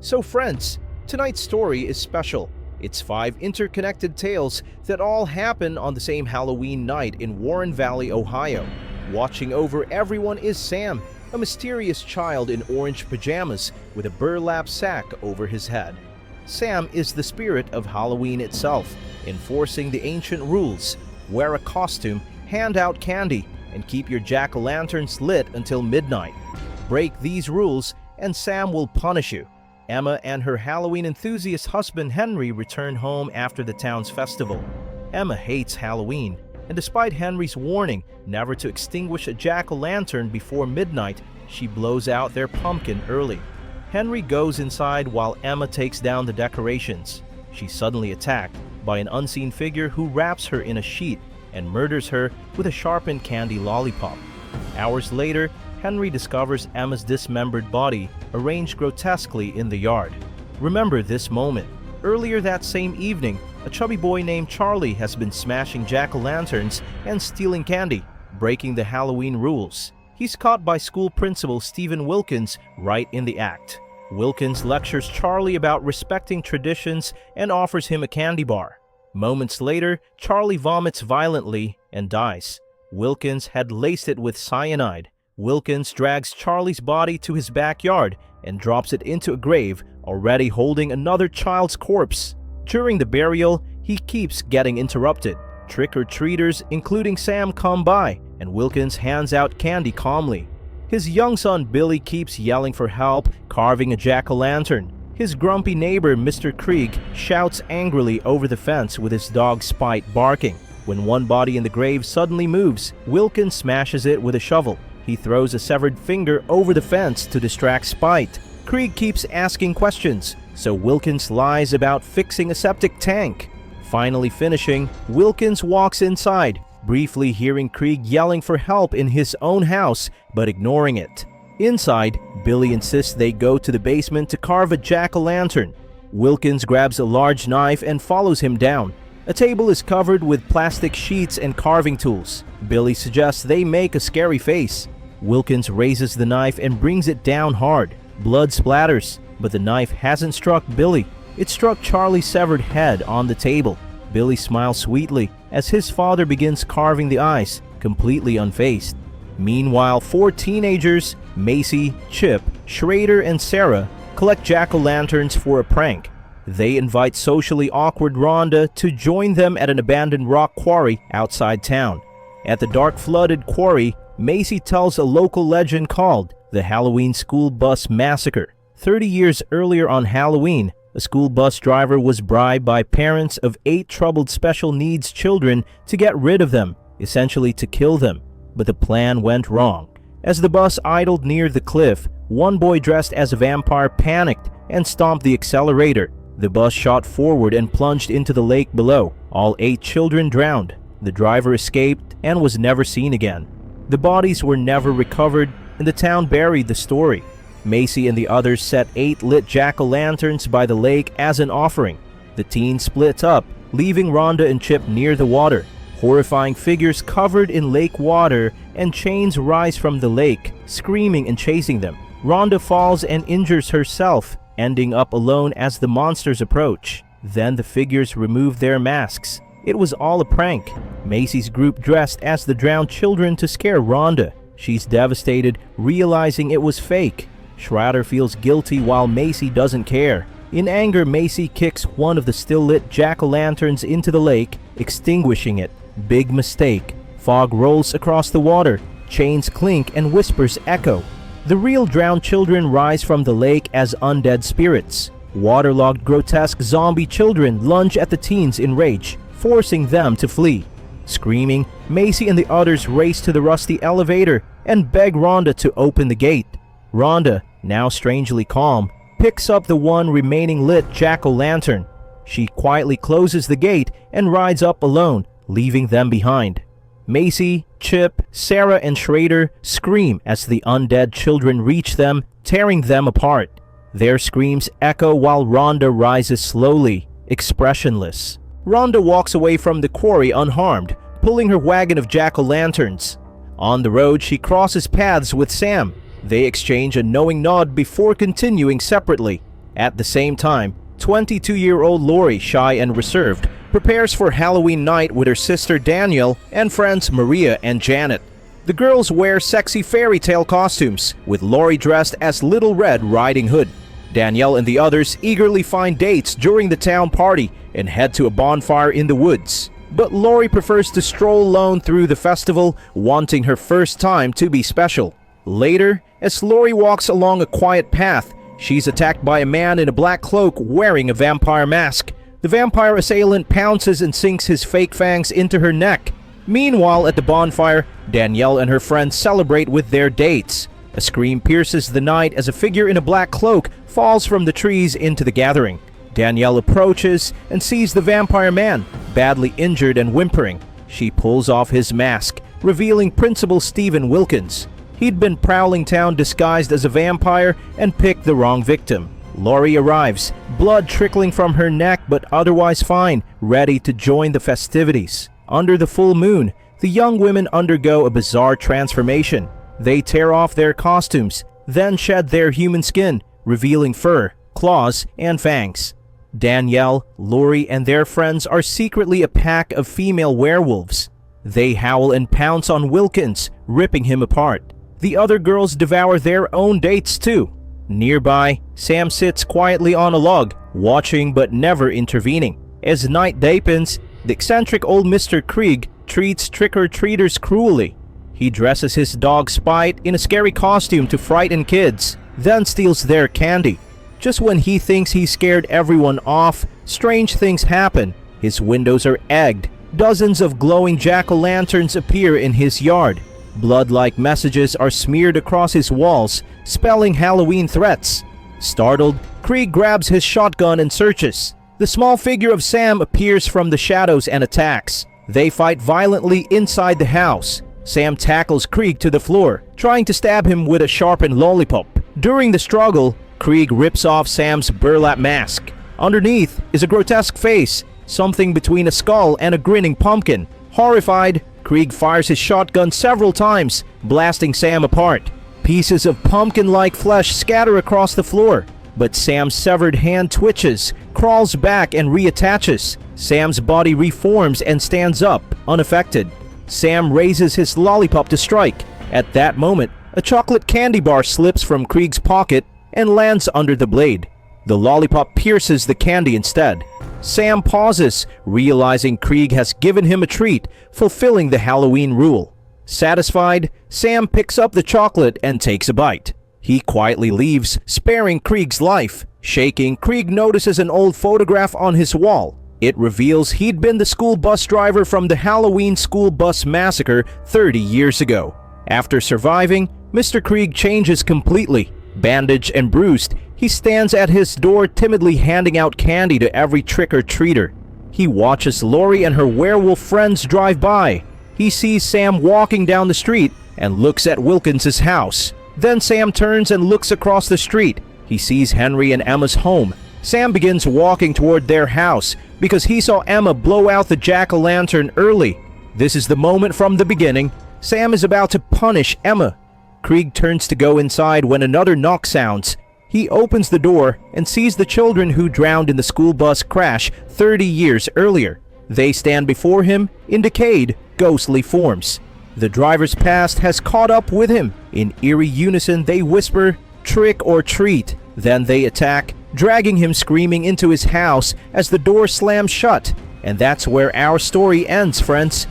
So friends, tonight's story is special. It's 5 interconnected tales that all happen on the same Halloween night in Warren Valley, Ohio. Watching over everyone is Sam, a mysterious child in orange pajamas with a burlap sack over his head. Sam is the spirit of Halloween itself, enforcing the ancient rules: wear a costume, hand out candy, and keep your jack-o'-lanterns lit until midnight. Break these rules and Sam will punish you. Emma and her Halloween enthusiast husband Henry return home after the town's festival. Emma hates Halloween, and despite Henry's warning never to extinguish a jack-o'-lantern before midnight, she blows out their pumpkin early. Henry goes inside while Emma takes down the decorations. She's suddenly attacked by an unseen figure who wraps her in a sheet and murders her with a sharpened candy lollipop. Hours later, Henry discovers Emma's dismembered body arranged grotesquely in the yard. Remember this moment. Earlier that same evening, a chubby boy named Charlie has been smashing jack-o'-lanterns and stealing candy, breaking the Halloween rules. He's caught by school principal Stephen Wilkins right in the act. Wilkins lectures Charlie about respecting traditions and offers him a candy bar. Moments later, Charlie vomits violently and dies. Wilkins had laced it with cyanide. Wilkins drags Charlie's body to his backyard and drops it into a grave already holding another child's corpse. During the burial, he keeps getting interrupted. Trick-or-treaters, including Sam, come by, and Wilkins hands out candy calmly. His young son Billy keeps yelling for help, carving a jack-o'-lantern. His grumpy neighbor, Mr. Krieg, shouts angrily over the fence with his dog Spite barking. When one body in the grave suddenly moves, Wilkins smashes it with a shovel. He throws a severed finger over the fence to distract Spite. Krieg keeps asking questions, so Wilkins lies about fixing a septic tank. Finally finishing, Wilkins walks inside, briefly hearing Krieg yelling for help in his own house, but ignoring it. Inside, Billy insists they go to the basement to carve a jack-o'-lantern. Wilkins grabs a large knife and follows him down. A table is covered with plastic sheets and carving tools. Billy suggests they make a scary face. Wilkins raises the knife and brings it down hard. Blood splatters, but the knife hasn't struck Billy. It struck Charlie's severed head on the table. Billy smiles sweetly as his father begins carving the eyes, completely unfazed. Meanwhile, 4 teenagers, Macy, Chip, Schrader, and Sarah, collect jack-o'-lanterns for a prank. They invite socially awkward Rhonda to join them at an abandoned rock quarry outside town. At the dark flooded quarry, Macy tells a local legend called the Halloween School Bus Massacre. 30 years earlier on Halloween, a school bus driver was bribed by parents of 8 troubled special needs children to get rid of them, essentially to kill them. But the plan went wrong. As the bus idled near the cliff, one boy dressed as a vampire panicked and stomped the accelerator. The bus shot forward and plunged into the lake below. All 8 children drowned. The driver escaped and was never seen again. The bodies were never recovered, and the town buried the story. Macy and the others set 8 lit jack-o'-lanterns by the lake as an offering. The teens split up, leaving Rhonda and Chip near the water. Horrifying figures covered in lake water and chains rise from the lake, screaming and chasing them. Rhonda falls and injures herself, ending up alone as the monsters approach. Then the figures remove their masks. It was all a prank. Macy's group dressed as the drowned children to scare Rhonda. She's devastated, realizing it was fake. Schrader feels guilty while Macy doesn't care. In anger, Macy kicks one of the still-lit jack-o'-lanterns into the lake, extinguishing it. Big mistake. Fog rolls across the water. Chains clink and whispers echo. The real drowned children rise from the lake as undead spirits. Waterlogged, grotesque zombie children lunge at the teens in rage, forcing them to flee. Screaming, Macy and the others race to the rusty elevator and beg Rhonda to open the gate. Rhonda, now strangely calm, picks up the one remaining lit jack-o'-lantern. She quietly closes the gate and rides up alone, leaving them behind. Macy, Chip, Sarah, and Schrader scream as the undead children reach them, tearing them apart. Their screams echo while Rhonda rises slowly, expressionless. Rhonda walks away from the quarry unharmed, pulling her wagon of jack-o'-lanterns. On the road, she crosses paths with Sam. They exchange a knowing nod before continuing separately. At the same time, 22-year-old Lori, shy and reserved, prepares for Halloween night with her sister Danielle and friends Maria and Janet. The girls wear sexy fairy tale costumes, with Lori dressed as Little Red Riding Hood. Danielle and the others eagerly find dates during the town party and head to a bonfire in the woods. But Lori prefers to stroll alone through the festival, wanting her first time to be special. Later, as Lori walks along a quiet path, she's attacked by a man in a black cloak wearing a vampire mask. The vampire assailant pounces and sinks his fake fangs into her neck. Meanwhile, at the bonfire, Danielle and her friends celebrate with their dates. A scream pierces the night as a figure in a black cloak falls from the trees into the gathering. Danielle approaches and sees the vampire man, badly injured and whimpering. She pulls off his mask, revealing Principal Stephen Wilkins. He'd been prowling town disguised as a vampire and picked the wrong victim. Lori arrives, blood trickling from her neck but otherwise fine, ready to join the festivities. Under the full moon, the young women undergo a bizarre transformation. They tear off their costumes, then shed their human skin, revealing fur, claws, and fangs. Danielle, Lori, and their friends are secretly a pack of female werewolves. They howl and pounce on Wilkins, ripping him apart. The other girls devour their own dates too. Nearby, Sam sits quietly on a log, watching but never intervening. As night deepens, the eccentric old Mr. Krieg treats trick-or-treaters cruelly. He dresses his dog Spite in a scary costume to frighten kids, then steals their candy. Just when he thinks he scared everyone off, strange things happen. His windows are egged. Dozens of glowing jack-o'-lanterns appear in his yard. Blood-like messages are smeared across his walls, spelling Halloween threats. Startled, Krieg grabs his shotgun and searches. The small figure of Sam appears from the shadows and attacks. They fight violently inside the house. Sam tackles Krieg to the floor, trying to stab him with a sharpened lollipop. During the struggle, Krieg rips off Sam's burlap mask. Underneath is a grotesque face, something between a skull and a grinning pumpkin. Horrified, Krieg fires his shotgun several times, blasting Sam apart. Pieces of pumpkin-like flesh scatter across the floor, but Sam's severed hand twitches, crawls back and reattaches. Sam's body reforms and stands up, unaffected. Sam raises his lollipop to strike. At that moment, a chocolate candy bar slips from Krieg's pocket and lands under the blade. The lollipop pierces the candy instead. Sam pauses, realizing Krieg has given him a treat, fulfilling the Halloween rule. Satisfied, Sam picks up the chocolate and takes a bite. He quietly leaves, sparing Krieg's life. Shaking, Krieg notices an old photograph on his wall. It reveals he'd been the school bus driver from the Halloween school bus massacre 30 years ago. After surviving, Mr. Krieg changes completely. Bandaged and bruised, he stands at his door timidly handing out candy to every trick-or-treater. He watches Lori and her werewolf friends drive by. He sees Sam walking down the street and looks at Wilkins' house. Then Sam turns and looks across the street. He sees Henry and Emma's home. Sam begins walking toward their house because he saw Emma blow out the jack-o'-lantern early. This is the moment from the beginning. Sam is about to punish Emma. Krieg turns to go inside when another knock sounds. He opens the door and sees the children who drowned in the school bus crash 30 years earlier. They stand before him in decayed, ghostly forms. The driver's past has caught up with him. In eerie unison, they whisper, "Trick or treat." Then they attack, dragging him screaming into his house as the door slams shut. And that's where our story ends, friends.